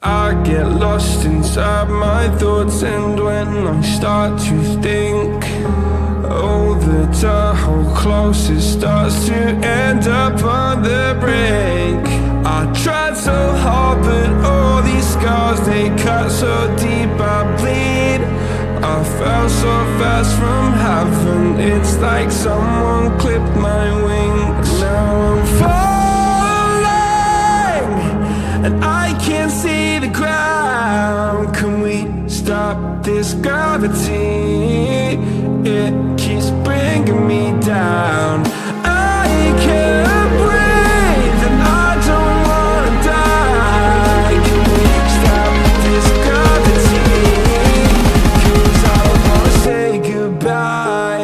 I get lost inside my thoughts, and when I start to think, oh, the Tahoe close, it starts to end up on the brink. I tried so hard, but all these scars, they cut so deep, I bleed. I fell so fast from heaven, it's like someone clipped my wings. Now I'm falling, and I can't see the ground. Can we stop this gravity? It keeps bringing me down. I can't breathe and I don't wanna die. Can we stop this gravity? 'Cause I don't wanna say goodbye.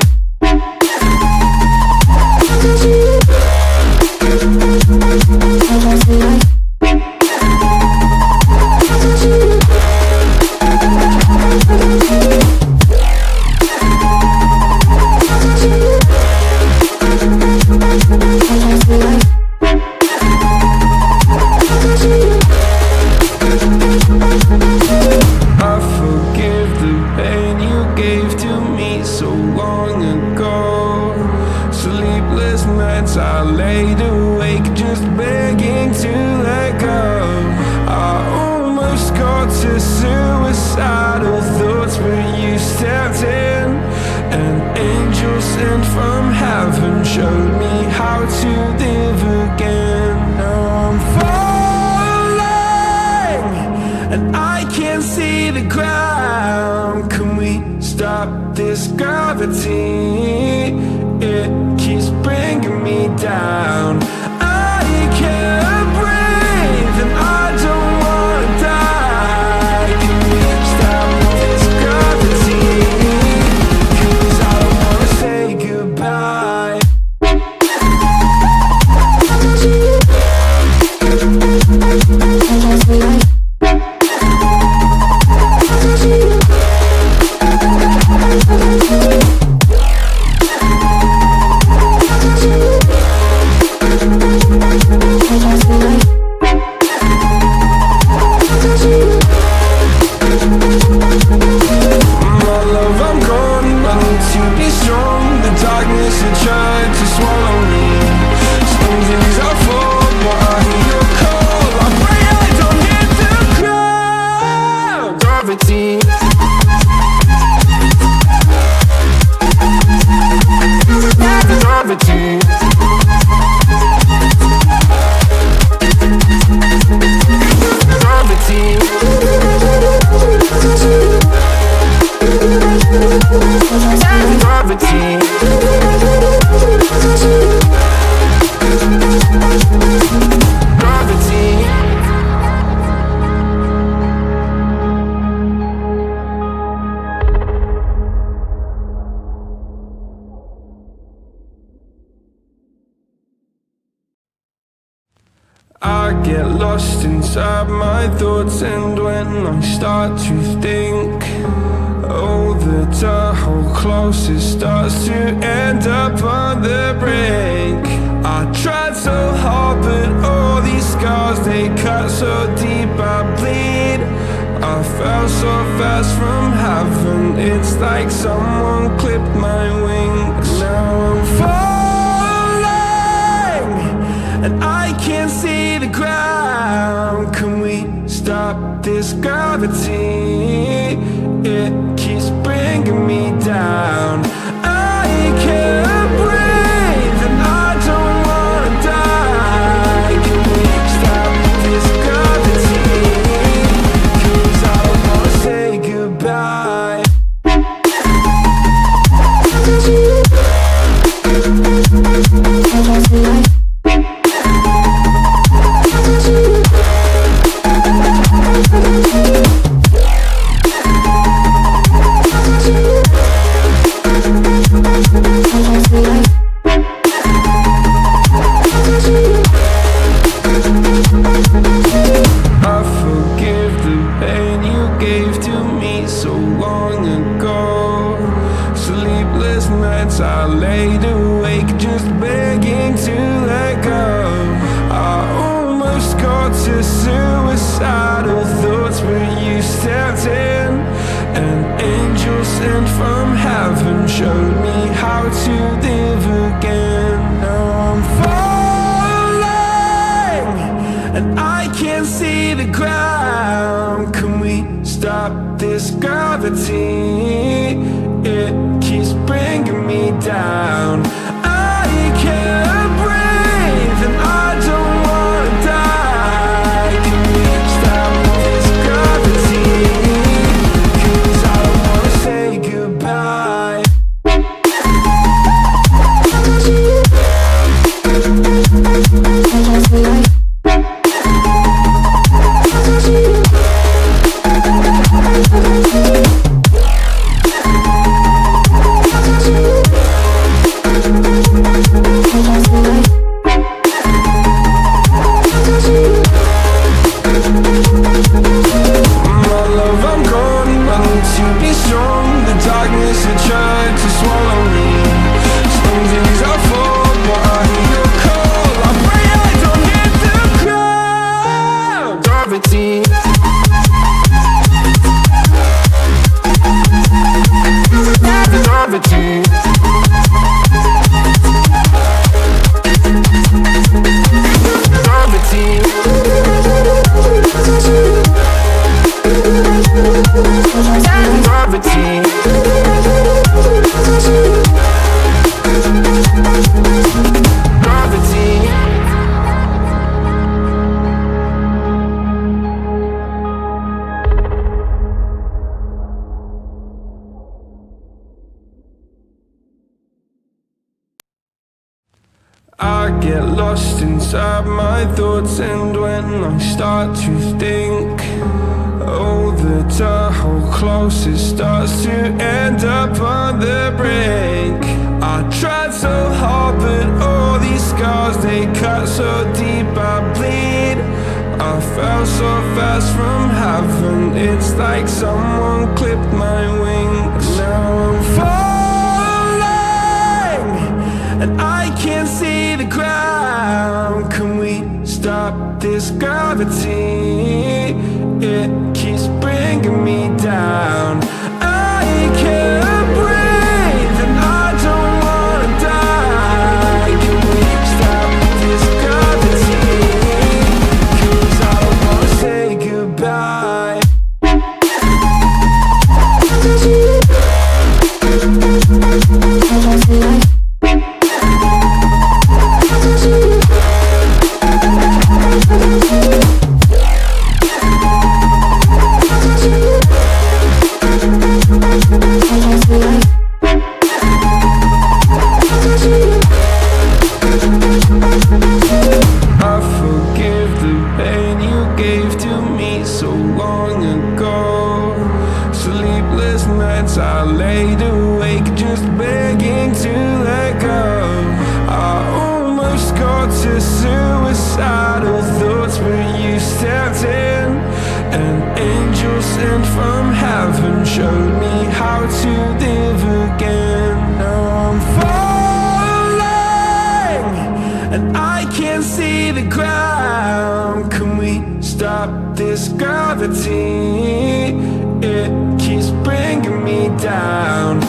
I laid awake just begging to let go. I almost got to suicidal thoughts, but you stepped in. An angel sent from heaven showed me how to live again. Now I'm falling, and I can't see the ground. Can we stop this gravity? It keeps bringing me down. I can't breathe and I don't wanna die. Can we stop this gravity? 'Cause I don't wanna say goodbye. I get lost inside my thoughts, and when I start to think, oh, the Tahoe close, it starts to end up on the brink. I tried so hard, but all these scars, they cut so deep, I bleed. I fell so fast from heaven, it's like someone clipped my wings. Now I'm falling, and I can't see the ground. Can we stop this gravity? It keeps bringing me down. I can't breathe and I don't wanna die. Can we stop this gravity? 'Cause I don't wanna say goodbye. sent from heaven showed me how to live again. Now I'm falling and I can't see the ground. Can we stop this gravity? It keeps bringing me down. I can't breathe and I don't wanna die. Can we stop this gravity? 'Cause I don't wanna say goodbye. I get lost inside my thoughts, and when I start to think, oh, the Tahoe close, it starts to end up on the brink. I tried so hard, but all these scars, they cut so deep, I bleed. I fell so fast from heaven, it's like someone clipped my wings. Now I'm falling and I can't see the ground. Can we stop this gravity? It keeps bringing me down. I can't breathe and I don't wanna die. Can we stop this gravity? 'Cause I don't wanna say goodbye. I laid awake just begging to let go. I almost got to suicidal thoughts, but you stepped in. An angel sent from heaven showed me how to live again. Now I'm falling and I can't see the ground. Can we stop this gravity? It keeps bringing me down.